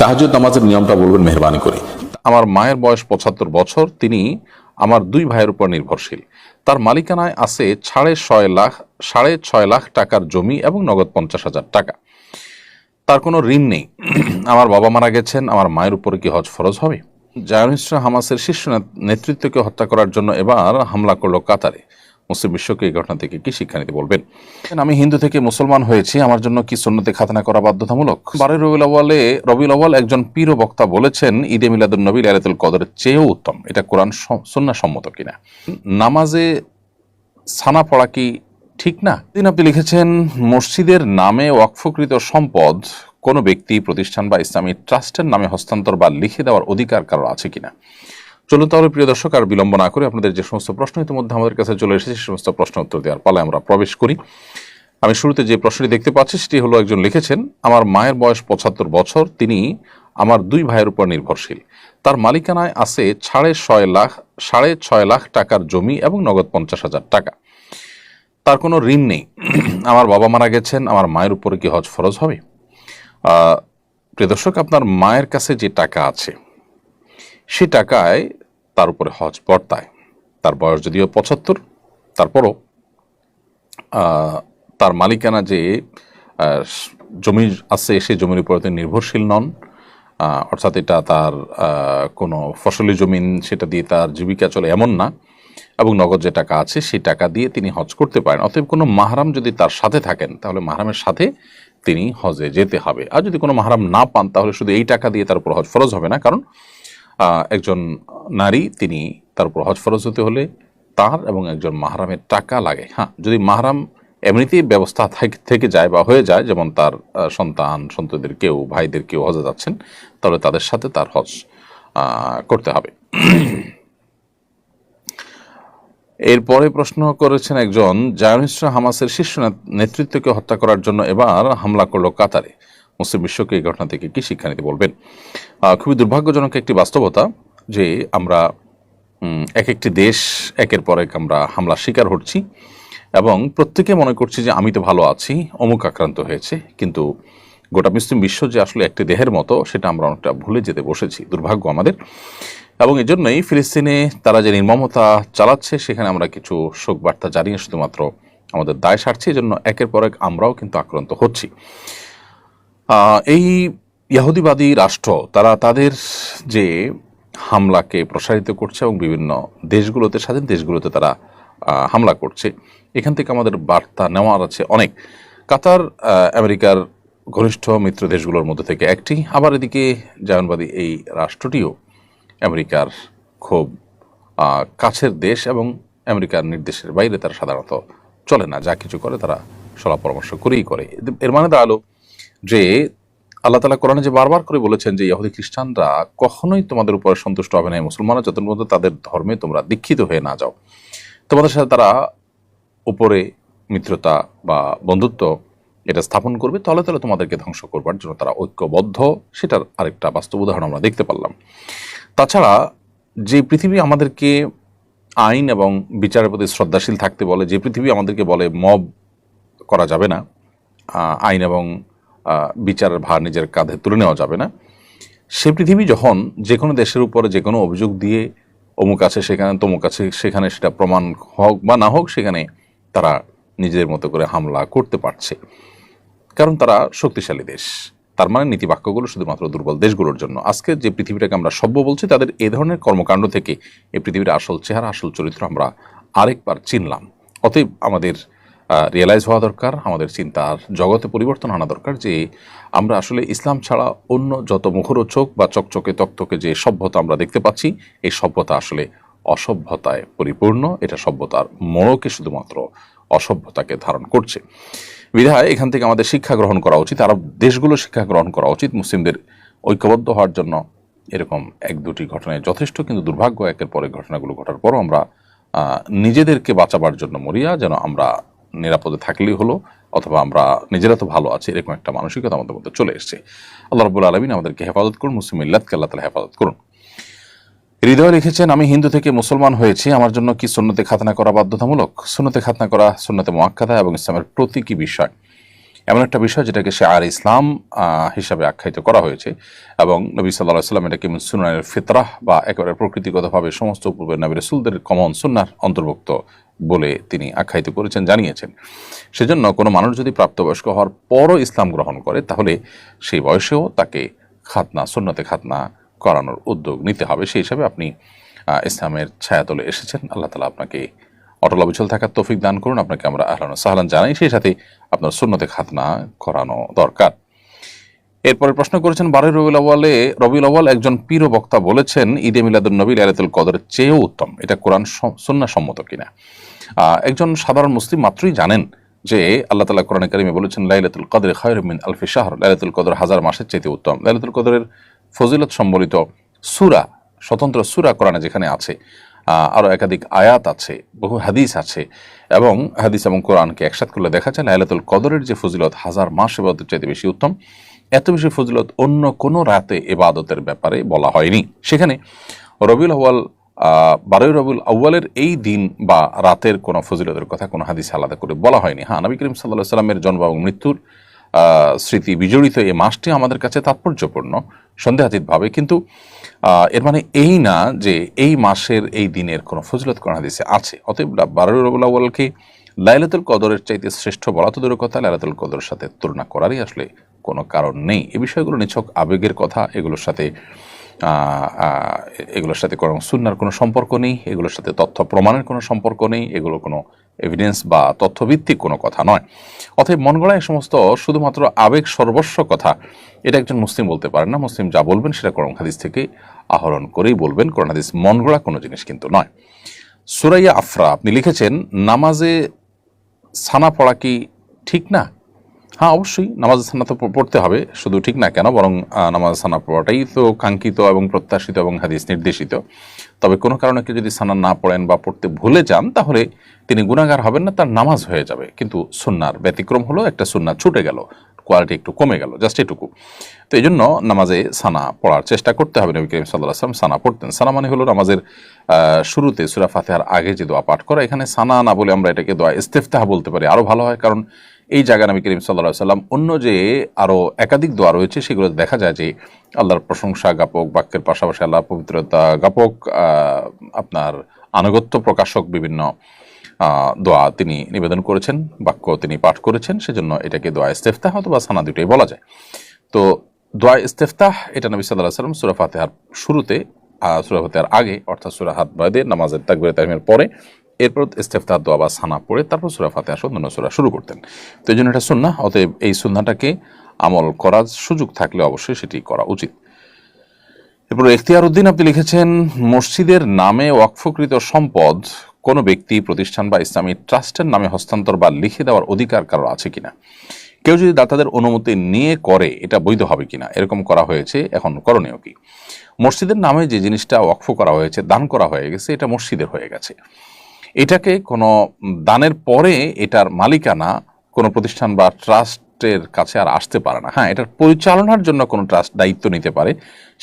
তাহাজ্জুদ নামাজের নিয়মটা বলবেন মেহরবানি করে। আমার মায়ের বয়স ৭৫ বছর। তিনি আমার 2 ভাইয়ের উপর নির্ভরশীল। তার মালিকানায় আছে ৬.৫ লাখ টাকার জমি এবং নগদ ৫০,০০০ টাকা। তার কোনো ঋণ নেই। আমার বাবা মারা গেছেন, আমার মায়ের উপরে কি হজ ফরজ হবে? জায়নিস্টরা হামাসের শীর্ষ নেতৃত্বকে হত্যা করার জন্য এবার হামলা করলো কাতারে। মুসলিম বিশ্বকে এই ঘটনা থেকে কি শিক্ষা নিতে বলবেন? আমি হিন্দু থেকে মুসলমান হয়েছি, আমার জন্য কি সুন্নতে খাতনা করা বাধ্যতামূলক? 12 রবিউল আউয়াল একজন পীর ও বক্তা বলেছেন ঈদে মিলাদুন নবী লাইলাতুল কদরের চেয়েও উত্তম। এটা কোরআন সুন্নাহ সম্মত কিনা? নামাজে সানা পড়া কি ঠিক না? দিন আপনি লিখেছেন মসজিদের নামে ওয়াকফকৃত সম্পদ কোনো ব্যক্তি, প্রতিষ্ঠান বা ইসলামী ট্রাস্টের নামে হস্তান্তর বা লিখে দেওয়ার অধিকার কারো আছে কিনা? চলুন তাহলে প্রিয় দর্শক আর বিলম্ব না করে আপনাদের যে সমস্ত প্রশ্ন ইতিমধ্যে আমাদের কাছে চলে এসেছে সে সমস্ত প্রশ্ন উত্তর দেওয়ার পালায় আমরা প্রবেশ করি। আমি শুরুতে যে প্রশ্নটি দেখতে পাচ্ছি সেটি হলো, একজন লিখেছেন আমার মায়ের বয়স ৭৫ বছর। তিনি আমার 2 ভাইয়ের উপর নির্ভরশীল। তার মালিকানায় আছে ৬.৫ লাখ টাকার জমি এবং নগদ ৫০,০০০ টাকা। তার কোনো ঋণ নেই। আমার বাবা মারা গেছেন, আমার মায়ের উপরে কি হজ ফরজ হবে? প্রিয় দর্শক, আপনার মায়ের কাছে যে টাকা আছে সে টাকায় তার উপরে হজ বর্তায়। তার বয়স যদিও ৭৫, তারপরও তার মালিকানা যে জমি আছে সেই জমির উপর তিনি নির্ভরশীল নন, অর্থাৎ এটা তার কোনো ফসলি জমিন, সেটা দিয়ে তার জীবিকা চলে এমন না, এবং নগদ যে টাকা আছে সেই টাকা দিয়ে তিনি হজ করতে পারেন। অতএব কোনো মাহরাম যদি তার সাথে থাকেন তাহলে মাহরামের সাথে তিনি হজে যেতে হবে। আর যদি কোনো মাহরাম না পান তাহলে শুধু এই টাকা দিয়ে তার উপর হজ ফরজ হবে না, কারণ একজন নারী তিনি তার উপর হজ ফরজ হতে হলে তার এবং একজন মাহরামের টাকা লাগে। হ্যাঁ, যদি মাহরাম এমনিতেই ব্যবস্থা থেকে যায় বা হয়ে যায়, যেমন তার সন্তানদের কেউ, ভাইদের কেউ হজে যাচ্ছেন, তাহলে তাদের সাথে তার হজ করতে হবে। এরপরে প্রশ্ন করেছেন একজন, জায়নিস্টরা হামাসের শীর্ষ নেতৃত্বকে হত্যা করার জন্য এবার হামলা করলো কাতারে। মুসলিম বিশ্বকে এই ঘটনা থেকে কি শিক্ষা নিতে বলবেন? খুবই দুর্ভাগ্যজনক একটি বাস্তবতা যে আমরা এক একটি দেশ একের পর এক আমরা হামলার শিকার হচ্ছি এবং প্রত্যেকে মনে করছি যে আমি তো ভালো আছি, অমুক আক্রান্ত হয়েছে, কিন্তু গোটা মুসলিম বিশ্ব যে আসলে একটি দেহের মতো সেটা আমরা অনেকটা ভুলে যেতে বসেছি। দুর্ভাগ্য আমাদের। এবং এই জন্যই ফিলিস্তিনে তারা যে নির্মমতা চালাচ্ছে সেখানে আমরা কিছু শোক বার্তা জানিয়ে শুধুমাত্র আমাদের দায় সারছি। এই জন্য একের পর এক আমরাও কিন্তু আক্রান্ত হচ্ছি। এই ইহুদিবাদী রাষ্ট্র তারা তাদের যে হামলাকে প্রসারিত করছে এবং বিভিন্ন দেশগুলোতে, স্বাধীন দেশগুলোতে তারা হামলা করছে, এখান থেকে আমাদের বার্তা নেওয়ার আছে অনেক। কাতার আমেরিকার ঘনিষ্ঠ মিত্র দেশগুলোর মধ্যে থেকে একটি, আবার এদিকে জায়নবাদী এই রাষ্ট্রটিও আমেরিকার খুব কাছের দেশ এবং আমেরিকার নির্দেশের বাইরে তারা সাধারণত চলে না, যা কিছু করে তারা সলা পরামর্শ করেই করে। এর মানে দাঁড়ালো যে আল্লাহ তাআলা কোরআনে যে বারবার করে বলেছেন যে ইহুদি খ্রিস্টানরা কখনোই তোমাদের উপরে সন্তুষ্ট হবে না, মুসলমানরা যতক্ষণ পর্যন্ত তাদের ধর্মে তোমরা দীক্ষিত হয়ে না যাও। তোমাদের সাথে তারা উপরে মিত্রতা বা বন্ধুত্ব এটা স্থাপন করবে, তলে তলে তোমাদেরকে ধ্বংস করবার জন্য তারা ঐক্যবদ্ধ। সেটার আরেকটা বাস্তব উদাহরণ আমরা দেখতে পারলাম। তাছাড়া যে পৃথিবী আমাদেরকে আইন এবং বিচারের প্রতি শ্রদ্ধাশীল থাকতে বলে, যে পৃথিবী আমাদেরকে বলে মব করা যাবে না, আইন এবং বিচারের ভার নিজের কাঁধে তুলে নেওয়া যাবে না, সে পৃথিবী যখন যে কোনো দেশের উপরে যে কোনো অভিযোগ দিয়ে অমুক আছে সেখানে, তমুক আছে সেখানে, সেটা প্রমাণ হোক বা না হোক, সেখানে তারা নিজেদের মতো করে হামলা করতে পারছে, কারণ তারা শক্তিশালী দেশ। তার মানে নীতিবাক্যগুলো শুধুমাত্র দুর্বল দেশগুলোর জন্য। আজকে যে পৃথিবীটাকে আমরা সভ্য বলছি, তাদের এ ধরনের কর্মকাণ্ড থেকে এই পৃথিবীর আসল চেহারা, আসল চরিত্র আমরা আরেকবার চিনলাম। অতএব আমাদের রিয়েলাইজ হওয়া দরকার, আমাদের চিন্তার জগতে পরিবর্তন আনা দরকার যে আমরা আসলে ইসলাম ছাড়া অন্য যত মুখরোচক বা চকচকে তকতকে যে সভ্যতা আমরা দেখতে পাচ্ছি, এই সভ্যতা আসলে অসভ্যতায় পরিপূর্ণ। এটা সভ্যতার মোড়কে শুধুমাত্র অসভ্যতাকে ধারণ করছে। বিধায় এখান থেকে আমাদের শিক্ষা গ্রহণ করা উচিত, আরব দেশগুলো শিক্ষা গ্রহণ করা উচিত মুসলিমদের ঐক্যবদ্ধ হওয়ার জন্য। এরকম এক দুটি ঘটনায় যথেষ্ট, কিন্তু দুর্ভাগ্য একের পরে ঘটনাগুলো ঘটার পরও আমরা নিজেদেরকে বাঁচাবার জন্য মরিয়া, যেন আমরা নিরাপদে থাকলেই হলো, অথবা আমরা নিজেরা তো ভালো আছি, এরকম একটা মানসিকতা আমাদের মধ্যে চলে এসছে। আল্লাহ রাব্বুল আলামিন আমাদেরকে হেফাজত করুন, মুসলিম মিল্লাতকে আল্লাহ তাআলা হেফাজত করুন। হৃদয় লিখেছেন, আমি হিন্দু থেকে মুসলমান হয়েছি, আমার জন্য কি সুন্নতে খাতনা করা বাধ্যতামূলক? সুন্নতে খাতনা করা সুন্নতে মুআক্কাদা এবং ইসলামের প্রতীকী বিষয়। এমন একটা বিষয় যেটাকে শিআর ইসলাম হিসাবে আখ্যায়িত করা হয়েছে, এবং নবী সাল্লাল্লাহু আলাইহি ওয়াসাল্লাম এটাকে সুন্নাহের ফিতরাহ বা একেবারে প্রকৃতিগতভাবে সমস্ত পূর্বের নবী রাসূলদের কমন সুন্নাহর অন্তর্ভুক্ত বলে তিনি আখ্যায়িত করেছেন, জানিয়েছেন। সেজন্য কোনো মানুষ যদি প্রাপ্তবয়স্ক হওয়ার পরও ইসলাম গ্রহণ করে, তাহলে সেই বয়সেও তাকে খাতনা, সুন্নতে খাতনা করানোর উদ্যোগ নিতে হবে। সেই হিসাবে আপনি ইসলামের ছায়াতলে এসেছেন। আল্লাহ তাআলা আপনাকে অটল অবিচল থাকার তৌফিক দান করুন। আপনাকে আমরা আহলান ওয়া সাহলান জানাই। সেই সাথে আপনার সুন্নতে খাতনা করানো দরকার। এরপরে প্রশ্ন করেছেন 12 রবিউল আউয়াল একজন পীর বক্তা বলেছেন ঈদে মিলাদুন নবী লাইলাতুল কদরের চেয়েও উত্তম। এটা কোরআন সুন্নাহ সম্মত কিনা? একজন সাধারণ মুসলিম মাত্রই জানেন যে আল্লাহ তাআলা কোরআনে কারিমে বলেছেন লাইলাতুল কদর খায়রুম মিন আলফি শাহর, লাইলাতুল কদর হাজার মাসের চেয়ে উত্তম। লাইলাতুল কদরের ফজিলত সম্বলিত সূরা, স্বতন্ত্র সূরা কোরআনে যেখানে আছে, আরও একাধিক আয়াত আছে, বহু হাদিস আছে, এবং হাদিস এবং কোরআনকে একসাথ করলে দেখা যায় লাইলাতুল কদরের যে ফজিলত হাজার মাস ইবাদতের চাইতে বেশি উত্তম। এত বেশি ফজিলত অন্য কোনো রাতে ইবাদতের ব্যাপারে বলা হয়নি। সেখানে রবিউল আউয়াল 12 রবিউল আউয়ালের এই দিন বা রাতের কোনো ফজিলতের কথা কোনো হাদিস আলাদা করে বলা হয়নি। হ্যাঁ, নবী করিম সাল্লাল্লাহু আলাইহি সাল্লামের জন্ম এবং মৃত্যুর স্মৃতি বিজড়িত এই মাসটি আমাদের কাছে তাৎপর্যপূর্ণ সন্দেহাতীতভাবে, কিন্তু এর মানে এই না যে এই মাসের এই দিনের কোনো ফজিলত কোন হাদিসে আছে। অতএব 12 রবিউল আউয়ালকে লাইলাতুল কদরের চাইতে শ্রেষ্ঠ বলা তো দূরের কথা, লাইলাতুল কদরের সাথে তুলনা করারই আসলে কোনো কারণ নেই। এই বিষয়গুলো নিছক আবেগের কথা, এগুলোর সাথে কোনো সুন্নাহর কোনো সম্পর্ক নেই, এগুলোর সাথে তথ্য প্রমাণের কোনো সম্পর্ক নেই, এগুলো কোনো এভিডেন্স বা তথ্যভিত্তিক কোনো কথা নয়। অতএব মন গড়া এই সমস্ত শুধুমাত্র আবেগ সর্বস্ব কথা, এটা একজন মুসলিম বলতে পারেন না। মুসলিম যা বলবেন সেটা কোরআন হাদিস থেকে আহরণ করেই বলবেন। কোরআন হাদিস মন গড়া কোনো জিনিস কিন্তু নয়। সুরাইয়া আফরা আপনি লিখেছেন নামাজে সানা পড়া কি ঠিক না? হ্যাঁ, অবশ্যই নামাজে সানা তো পড়তে হবে, শুধু ঠিক না কেন, বরং নামাজে সানা পড়াটাই তো কাঙ্ক্ষিত এবং প্রত্যাশিত এবং হাদিস নির্দেশিত। তবে কোনো কারণে কেউ যদি সানা না পড়েন বা পড়তে ভুলে যান, তাহলে তিনি গুনাহগার হবেন না, তার নামাজ হয়ে যাবে। কিন্তু সুন্নাহর ব্যতিক্রম হলো একটা সুন্নাহ ছুটে গেল, কোয়ালিটি একটু কমে গেল, জাস্ট এটুকু। তো এই জন্য নামাজে সানা পড়ার চেষ্টা করতে হবে। নবী করিম সাল্লাল্লাহু আলাইহি ওয়াসাল্লাম সানা পড়তেন। সানা মানে হলো নামাজের শুরুতে সূরা ফাতিহার আগে যে দোয়া পাঠ করা। এখানে সানা না বলে আমরা এটাকে দোয়া ইস্তেফতাহ বলতে পারি, আরও ভালো হয়। কারণ এই জায়গায় নবী করিম সাল্লাল্লাহু আলাইহি ওয়াসাল্লাম অন্য যে আরও একাধিক দোয়া রয়েছে সেগুলো দেখা যায় যে আল্লাহর প্রশংসা জ্ঞাপক বাক্যের পাশাপাশি আল্লাহর পবিত্রতা জ্ঞাপক, আপনার আনুগত্য প্রকাশক বিভিন্ন দোয়া তিনি নিবেদন করেছেন, বাক্য তিনি পাঠ করেছেন। সেজন্য এটাকে দোয়া ইস্তেফতাহ অথবা সানা দুটোই বলা যায়। তো দোয়া ইস্তেফতাহ এটা নবী সাল্লাল্লাহু আলাইহি ওয়াসাল্লাম সূরা ফাতিহার শুরুতে, সূরা ফাতিহার আগে অর্থাৎ সূরা হাত বাদে নামাজের তাকবীরে তাহরিমের পরে, এরপর ইস্তেফতাহ দোয়া বা সানা পড়ে তারপর সূরা ফাতিহা সহ অন্যান্য সূরা শুরু করতেন। তো এই জন্য এটা সুন্নাহ। অতএব এই সুন্নাহটাকে আমল করার সুযোগ থাকলে অবশ্যই সেটি করা উচিত। এরপর ইখতিয়ার উদ্দিন আপনি লিখেছেন মসজিদের নামে ওয়াকফকৃত সম্পদ কোনো ব্যক্তি, প্রতিষ্ঠান বা ইসলামী ট্রাস্টের নামে হস্তান্তর বা লিখে দেওয়ার অধিকার কারো আছে কিনা? কেউ যদি দাতাদের অনুমতি নিয়ে করে এটা বৈধ হবে কিনা? এরকম করা হয়েছে, এখন করণীয় কি? মসজিদের নামে যে জিনিসটা ওয়াকফ করা হয়েছে, দান করা হয়ে গেছে, এটা মসজিদের হয়ে গেছে। এটাকে কোনো দানের পরে এটার মালিকানা কোনো প্রতিষ্ঠান বা ট্রাস্টের কাছে আর আসতে পারে না। হ্যাঁ, এটার পরিচালনার জন্য কোনো ট্রাস্ট দায়িত্ব নিতে পারে,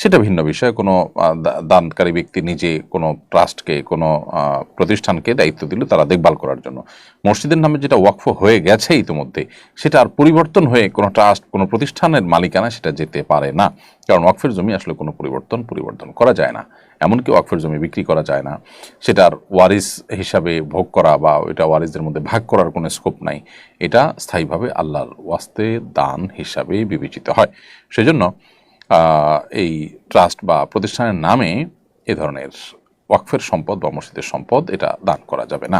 সেটা ভিন্ন বিষয়। কোনো দানকারী ব্যক্তি নিজে কোনো ট্রাস্টকে, কোনো প্রতিষ্ঠানকে দায়িত্ব দিল তারা দেখভাল করার জন্য। মসজিদের নামে যেটা ওয়াকফ হয়ে গেছে ইতিমধ্যে, সেটা আর পরিবর্তন হয়ে কোনো ট্রাস্ট, কোনো প্রতিষ্ঠানের মালিকানা সেটা যেতে পারে না। কারণ ওয়াকফের জমি আসলে কোনো পরিবর্তন করা যায় না। এমনকি ওয়াকফের জমি বিক্রি করা যায় না, সেটার ওয়ারিস হিসাবে ভোগ করা বা ওইটা ওয়ারিসদের মধ্যে ভাগ করার কোনো স্কোপ নাই। এটা স্থায়ীভাবে আল্লাহর ওয়াস্তে দান হিসাবে বিবেচিত হয়। সেজন্য এই ট্রাস্ট বা প্রতিষ্ঠানের নামে এ ধরনের ওয়াকফের সম্পদ বা মসজিদের সম্পদ এটা দান করা যাবে না।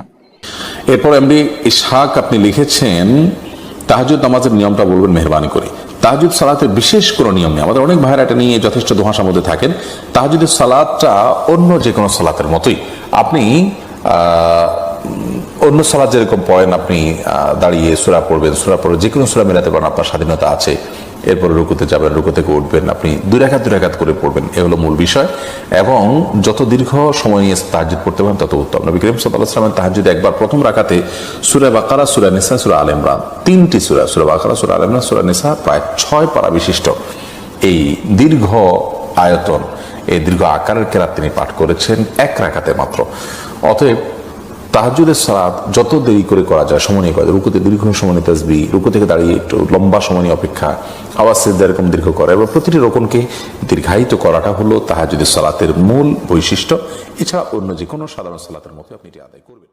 এরপর এমডি ইসহাক আপনি লিখেছেন তাহাজ্জুদ নামাজের নিয়মটা বলবেন মেহরবানি করে। তাহাজ্জুদ সালাতের বিশেষ কোনো নিয়ম নেই। আমাদের অনেক ভাইয়েরা এটা নিয়ে যথেষ্ট ধোঁয়াশার মধ্যে থাকেন। তাহাজ্জুদের সালাতটা অন্য যে কোনো সালাতের মতোই। আপনি অন্য সালাত যেরকম পড়েন, আপনি দাঁড়িয়ে সূরা পড়বেন, সূরা পড়ে যে কোনো সূরা মেলাতে পারেন, আপনার স্বাধীনতা আছে। এরপর রুকুতে যাবেন, রুকু থেকে উঠবেন, আপনি দুই রাকাত করে পড়বেন, এ হলো মূল বিষয়। এবং যত দীর্ঘ সময় নিয়ে তাহাজ্জুদ পড়তে পারেন তত উত্তম। নবী করিম সাল্লাল্লাহু আলাইহি ওয়াসাল্লাম তাহাজ্জুদ একবার প্রথম রাকাতে সূরা বাকারা, সূরা নিসা, সূরা আলে ইমরান, তিনটি সূরা, সূরা বাকারা, সূরা আলে ইমরান, সূরা নিসা, প্রায় 6 পারা বিশিষ্ট এই দীর্ঘ আয়তন, এই দীর্ঘ আকারের কেরাত তিনি পাঠ করেছেন এক রাকাতে মাত্র। অতএব তাহাজ্জুদের সালাত যত দেরি করে করা যায়, সময় নিয়ে করা যায়, রুকুতে দীর্ঘ সময় নিয়ে তাসবিহ, রুকু থেকে দাঁড়িয়ে একটু লম্বা সময় নিয়ে অপেক্ষা, আওয়াজ সিজদা এরকম দীর্ঘ করা এবং প্রতিটি রকমকে দীর্ঘায়িত করাটা হলো তাহাজ্জুদের সালাতের মূল বৈশিষ্ট্য। এছাড়া অন্য যে কোনো সাধারণ সালাতের মতো আপনি এটি আদায় করবেন।